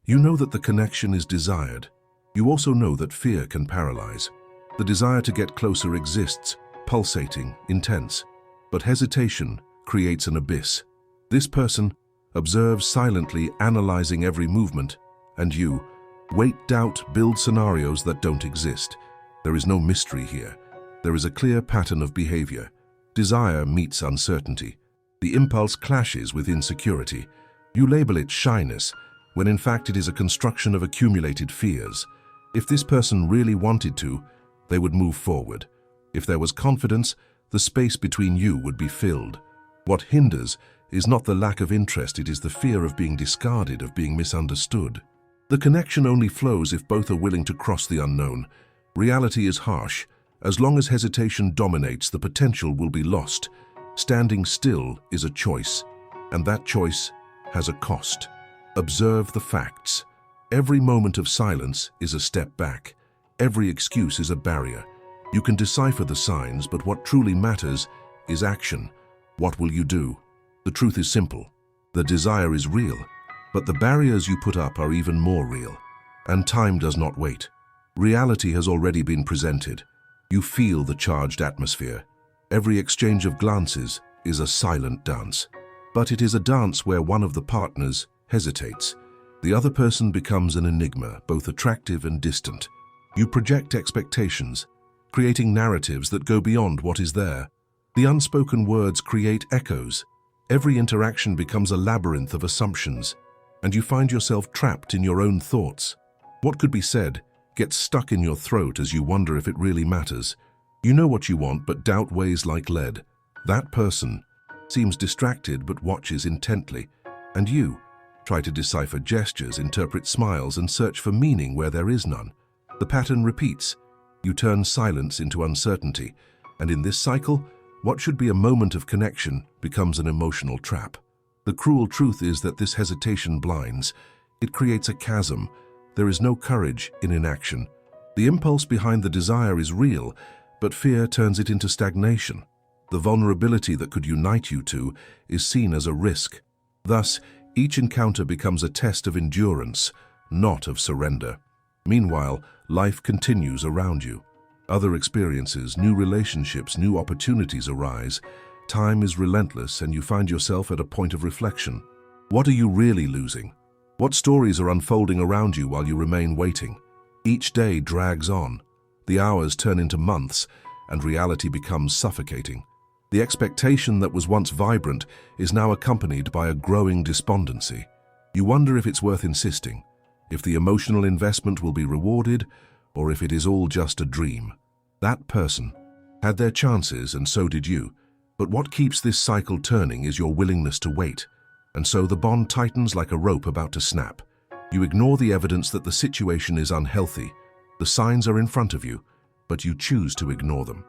You know that the connection is desired. You also know that fear can paralyze. The desire to get closer exists, pulsating, intense. But hesitation creates an abyss. This person observes silently, analyzing every movement, and you wait, doubt, build scenarios that don't exist. There is no mystery here. There is a clear pattern of behavior. Desire meets uncertainty. The impulse clashes with insecurity. You label it shyness, when in fact it is a construction of accumulated fears. If this person really wanted to, they would move forward. If there was confidence, the space between you would be filled. What hinders is not the lack of interest, it is the fear of being discarded, of being misunderstood. The connection only flows if both are willing to cross the unknown. Reality is harsh. As long as hesitation dominates, the potential will be lost. Standing still is a choice, and that choice has a cost. Observe the facts. Every moment of silence is a step back. Every excuse is a barrier. You can decipher the signs, but what truly matters is action. What will you do? The truth is simple. The desire is real, but the barriers you put up are even more real. And time does not wait. Reality has already been presented. You feel the charged atmosphere. Every exchange of glances is a silent dance. But it is a dance where one of the partners hesitates. The other person becomes an enigma, both attractive and distant. You project expectations, creating narratives that go beyond what is there. The unspoken words create echoes. Every interaction becomes a labyrinth of assumptions, and you find yourself trapped in your own thoughts. What could be said gets stuck in your throat as you wonder if it really matters. You know what you want, but doubt weighs like lead. That person seems distracted but watches intently, and you try to decipher gestures, interpret smiles, and search for meaning where there is none. The pattern repeats. You turn silence into uncertainty, and in this cycle, what should be a moment of connection becomes an emotional trap. The cruel truth is that this hesitation blinds. It creates a chasm. There is no courage in inaction. The impulse behind the desire is real, but fear turns it into stagnation. The vulnerability that could unite you two is seen as a risk. Thus, each encounter becomes a test of endurance, not of surrender. Meanwhile, life continues around you. Other experiences, new relationships, new opportunities arise. Time is relentless, and you find yourself at a point of reflection. What are you really losing? What stories are unfolding around you while you remain waiting? Each day drags on. The hours turn into months, and reality becomes suffocating. The expectation that was once vibrant is now accompanied by a growing despondency. You wonder if it's worth insisting, if the emotional investment will be rewarded, or if it is all just a dream. That person had their chances, and so did you. But what keeps this cycle turning is your willingness to wait. And so the bond tightens like a rope about to snap. You ignore the evidence that the situation is unhealthy. The signs are in front of you, but you choose to ignore them.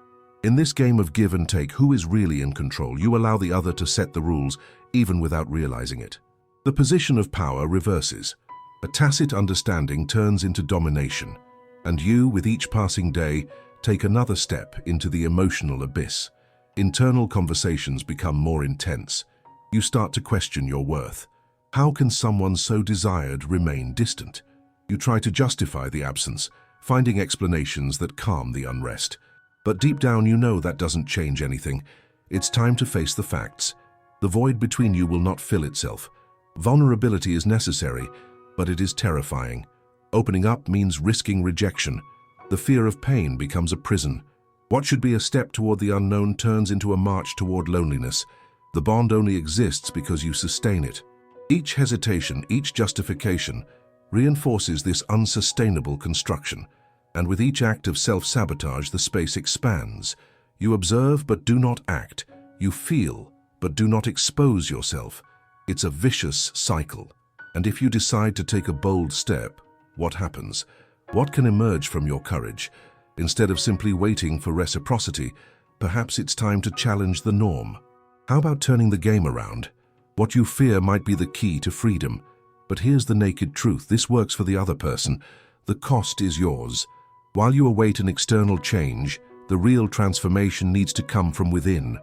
In this game of give and take, who is really in control? You allow the other to set the rules, even without realizing it. The position of power reverses. A tacit understanding turns into domination, and you, with each passing day, take another step into the emotional abyss. Internal conversations become more intense. You start to question your worth. How can someone so desired remain distant? You try to justify the absence, finding explanations that calm the unrest. But deep down you know that doesn't change anything. It's time to face the facts. The void between you will not fill itself. Vulnerability is necessary, but it is terrifying. Opening up means risking rejection. The fear of pain becomes a prison. What should be a step toward the unknown turns into a march toward loneliness. The bond only exists because you sustain it. Each hesitation, each justification, reinforces this unsustainable construction. And with each act of self-sabotage, the space expands. You observe but do not act. You feel but do not expose yourself. It's a vicious cycle. And if you decide to take a bold step, what happens? What can emerge from your courage? Instead of simply waiting for reciprocity, perhaps it's time to challenge the norm. How about turning the game around? What you fear might be the key to freedom. But here's the naked truth. This works for the other person. The cost is yours. While you await an external change, the real transformation needs to come from within.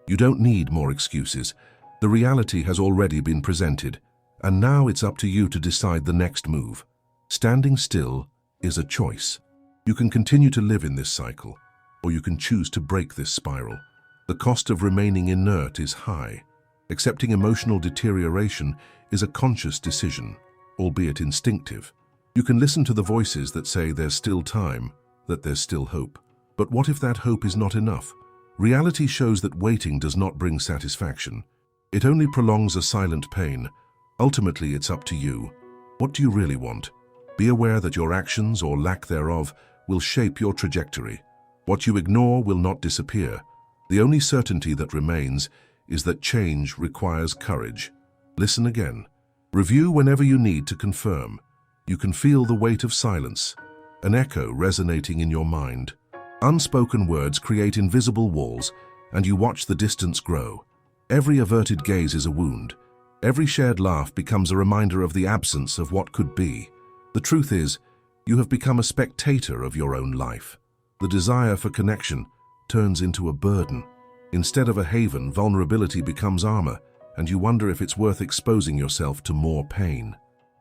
You don't need more excuses. The reality has already been presented. And now it's up to you to decide the next move. Standing still is a choice. You can continue to live in this cycle, or you can choose to break this spiral. The cost of remaining inert is high. Accepting emotional deterioration is a conscious decision, albeit instinctive. You can listen to the voices that say there's still time, that there's still hope. But what if that hope is not enough? Reality shows that waiting does not bring satisfaction. It only prolongs a silent pain. Ultimately, it's up to you. What do you really want? Be aware that your actions, or lack thereof, will shape your trajectory. What you ignore will not disappear. The only certainty that remains is that change requires courage. Listen again. Review whenever you need to confirm. You can feel the weight of silence, an echo resonating in your mind. Unspoken words create invisible walls, and you watch the distance grow. Every averted gaze is a wound. Every shared laugh becomes a reminder of the absence of what could be. The truth is, you have become a spectator of your own life. The desire for connection turns into a burden. Instead of a haven, vulnerability becomes armor, and you wonder if it's worth exposing yourself to more pain.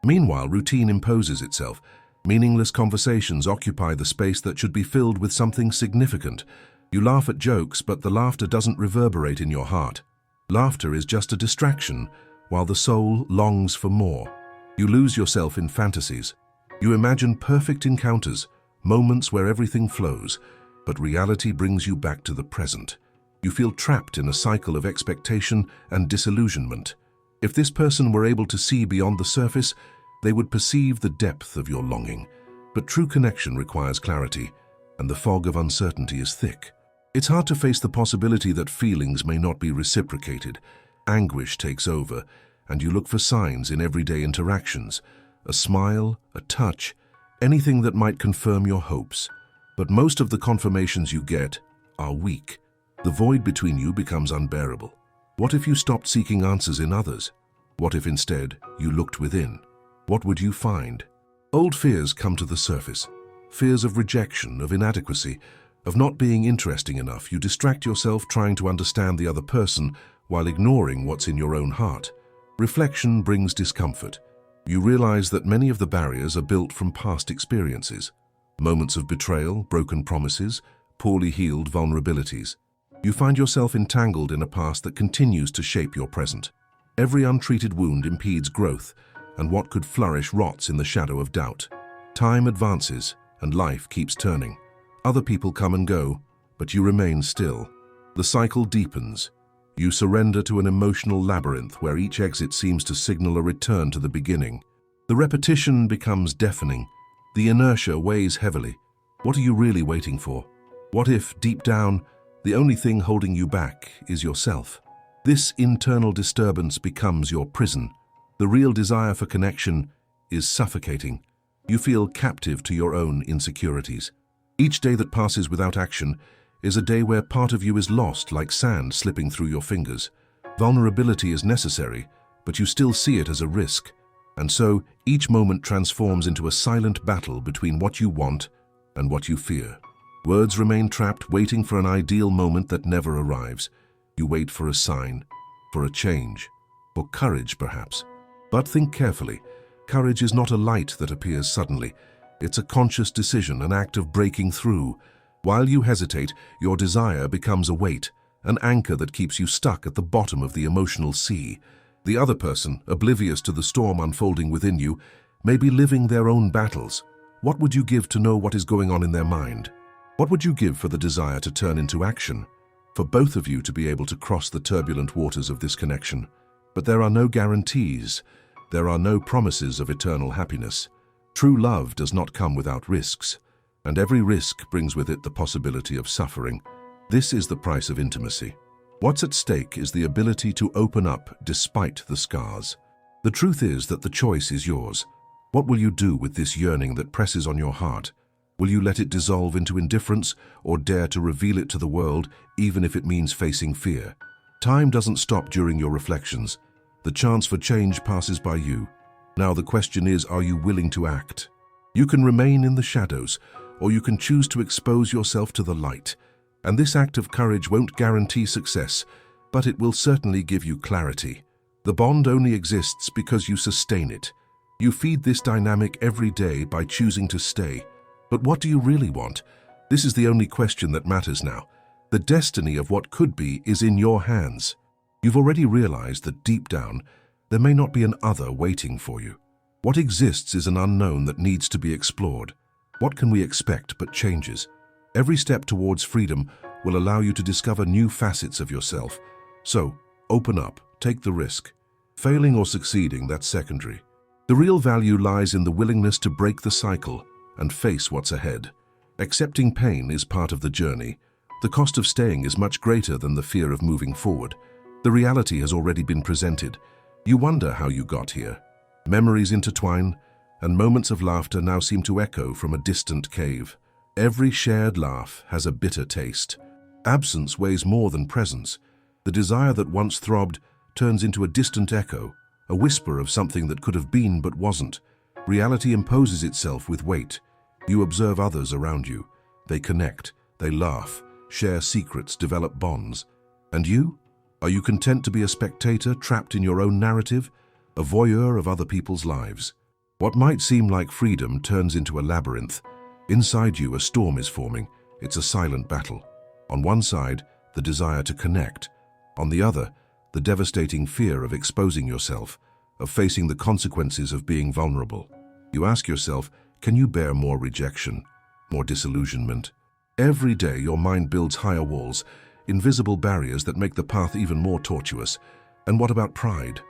Meanwhile, routine imposes itself. Meaningless conversations occupy the space that should be filled with something significant. You laugh at jokes, but the laughter doesn't reverberate in your heart. Laughter is just a distraction, while the soul longs for more. You lose yourself in fantasies. You imagine perfect encounters, moments where everything flows, but reality brings you back to the present. You feel trapped in a cycle of expectation and disillusionment. If this person were able to see beyond the surface, they would perceive the depth of your longing. But true connection requires clarity, and the fog of uncertainty is thick. It's hard to face the possibility that feelings may not be reciprocated. Anguish takes over, and you look for signs in everyday interactions. A smile, a touch, anything that might confirm your hopes. But most of the confirmations you get are weak. The void between you becomes unbearable. What if you stopped seeking answers in others? What if instead you looked within? What would you find? Old fears come to the surface. Fears of rejection, of inadequacy, of not being interesting enough. You distract yourself trying to understand the other person while ignoring what's in your own heart. Reflection brings discomfort. You realize that many of the barriers are built from past experiences. Moments of betrayal, broken promises, poorly healed vulnerabilities. You find yourself entangled in a past that continues to shape your present. Every untreated wound impedes growth, and what could flourish rots in the shadow of doubt. Time advances, and life keeps turning. Other people come and go, but you remain still. The cycle deepens. You surrender to an emotional labyrinth where each exit seems to signal a return to the beginning. The repetition becomes deafening. The inertia weighs heavily. What are you really waiting for? What if, deep down, the only thing holding you back is yourself? This internal disturbance becomes your prison. The real desire for connection is suffocating. You feel captive to your own insecurities. Each day that passes without action is a day where part of you is lost like sand slipping through your fingers. Vulnerability is necessary, but you still see it as a risk. And so, each moment transforms into a silent battle between what you want and what you fear. Words remain trapped, waiting for an ideal moment that never arrives. You wait for a sign, for a change, for courage perhaps. But think carefully. Courage is not a light that appears suddenly. It's a conscious decision, an act of breaking through. While you hesitate, your desire becomes a weight, an anchor that keeps you stuck at the bottom of the emotional sea. The other person, oblivious to the storm unfolding within you, may be living their own battles. What would you give to know what is going on in their mind? What would you give for the desire to turn into action? For both of you to be able to cross the turbulent waters of this connection. But there are no guarantees. There are no promises of eternal happiness. True love does not come without risks, and every risk brings with it the possibility of suffering. This is the price of intimacy. What's at stake is the ability to open up despite the scars. The truth is that the choice is yours. What will you do with this yearning that presses on your heart? Will you let it dissolve into indifference or dare to reveal it to the world, even if it means facing fear? Time doesn't stop during your reflections. The chance for change passes by you. Now the question is, are you willing to act? You can remain in the shadows, or you can choose to expose yourself to the light. And this act of courage won't guarantee success, but it will certainly give you clarity. The bond only exists because you sustain it. You feed this dynamic every day by choosing to stay. But what do you really want? This is the only question that matters now. The destiny of what could be is in your hands. You've already realized that deep down, there may not be an other waiting for you. What exists is an unknown that needs to be explored. What can we expect but changes? Every step towards freedom will allow you to discover new facets of yourself. So, open up, take the risk. Failing or succeeding, that's secondary. The real value lies in the willingness to break the cycle and face what's ahead. Accepting pain is part of the journey. The cost of staying is much greater than the fear of moving forward. The reality has already been presented. You wonder how you got here. Memories intertwine, and moments of laughter now seem to echo from a distant cave. Every shared laugh has a bitter taste. Absence weighs more than presence. The desire that once throbbed turns into a distant echo, a whisper of something that could have been but wasn't. Reality imposes itself with weight. You observe others around you. They connect, they laugh, share secrets, develop bonds. And you? Are you content to be a spectator trapped in your own narrative, a voyeur of other people's lives? What might seem like freedom turns into a labyrinth. Inside you, a storm is forming. It's a silent battle. On one side, the desire to connect. On the other, the devastating fear of exposing yourself, of facing the consequences of being vulnerable. You ask yourself, can you bear more rejection, more disillusionment? Every day your mind builds higher walls, invisible barriers that make the path even more tortuous. And what about pride?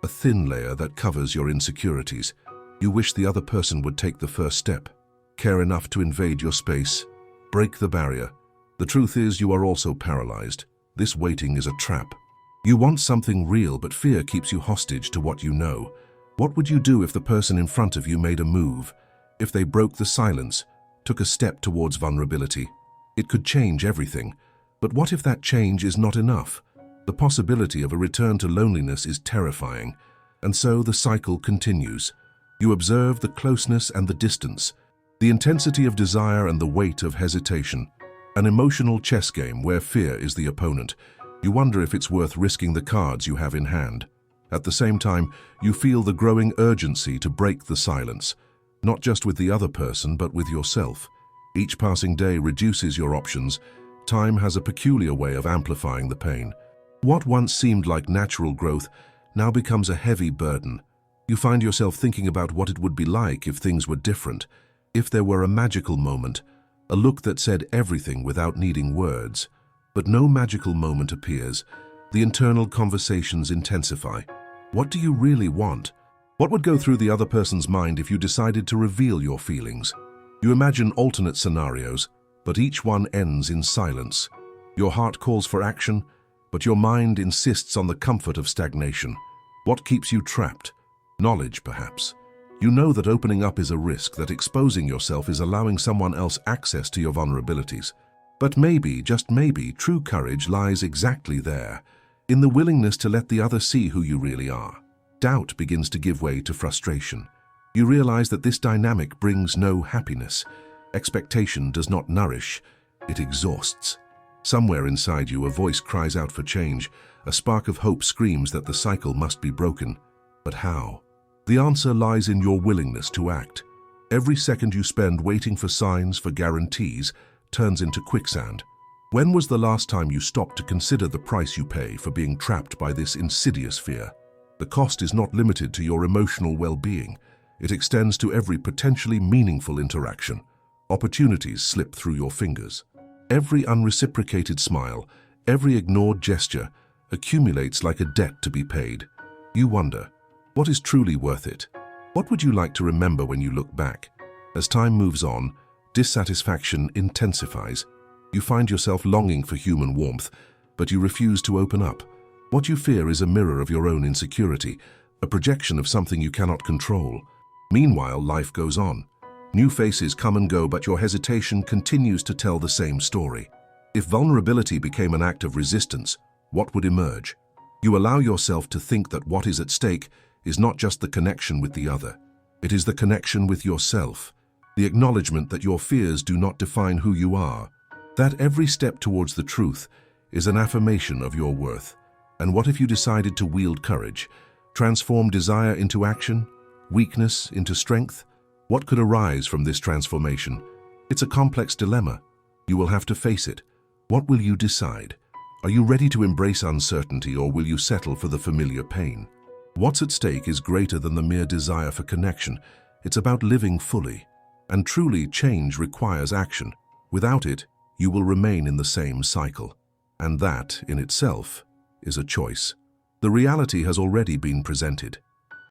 A thin layer that covers your insecurities. You wish the other person would take the first step, care enough to invade your space, break the barrier. The truth is, you are also paralyzed. This waiting is a trap. You want something real, but fear keeps you hostage to what you know. What would you do if the person in front of you made a move? If they broke the silence, took a step towards vulnerability? It could change everything. But what if that change is not enough? The possibility of a return to loneliness is terrifying. And so the cycle continues. You observe the closeness and the distance, the intensity of desire and the weight of hesitation. An emotional chess game where fear is the opponent. You wonder if it's worth risking the cards you have in hand. At the same time, you feel the growing urgency to break the silence, not just with the other person, but with yourself. Each passing day reduces your options. Time has a peculiar way of amplifying the pain. What once seemed like natural growth now becomes a heavy burden. You find yourself thinking about what it would be like if things were different, if there were a magical moment, a look that said everything without needing words. But no magical moment appears. The internal conversations intensify. What do you really want? What would go through the other person's mind if you decided to reveal your feelings? You imagine alternate scenarios, but each one ends in silence. Your heart calls for action, but your mind insists on the comfort of stagnation. What keeps you trapped? Knowledge, perhaps. You know that opening up is a risk, that exposing yourself is allowing someone else access to your vulnerabilities. But maybe, just maybe, true courage lies exactly there, in the willingness to let the other see who you really are. Doubt begins to give way to frustration. You realize that this dynamic brings no happiness. Expectation does not nourish, it exhausts. Somewhere inside you, a voice cries out for change. A spark of hope screams that the cycle must be broken. But how? The answer lies in your willingness to act. Every second you spend waiting for signs, for guarantees, turns into quicksand. When was the last time you stopped to consider the price you pay for being trapped by this insidious fear? The cost is not limited to your emotional well-being. It extends to every potentially meaningful interaction. Opportunities slip through your fingers. Every unreciprocated smile, every ignored gesture, accumulates like a debt to be paid. You wonder, what is truly worth it? What would you like to remember when you look back? As time moves on, dissatisfaction intensifies. You find yourself longing for human warmth, but you refuse to open up. What you fear is a mirror of your own insecurity, a projection of something you cannot control. Meanwhile, life goes on. New faces come and go, but your hesitation continues to tell the same story. If vulnerability became an act of resistance, what would emerge? You allow yourself to think that what is at stake is not just the connection with the other. It is the connection with yourself, the acknowledgement that your fears do not define who you are, that every step towards the truth is an affirmation of your worth. And what if you decided to wield courage, Transform desire into action, weakness into strength? What could arise from this transformation? It's a complex dilemma. You will have to face it. What will you decide? Are you ready to embrace uncertainty, or will you settle for the familiar pain? What's at stake is greater than the mere desire for connection. It's about living fully. And truly, change requires action. Without it, you will remain in the same cycle. And that, in itself, is a choice. The reality has already been presented.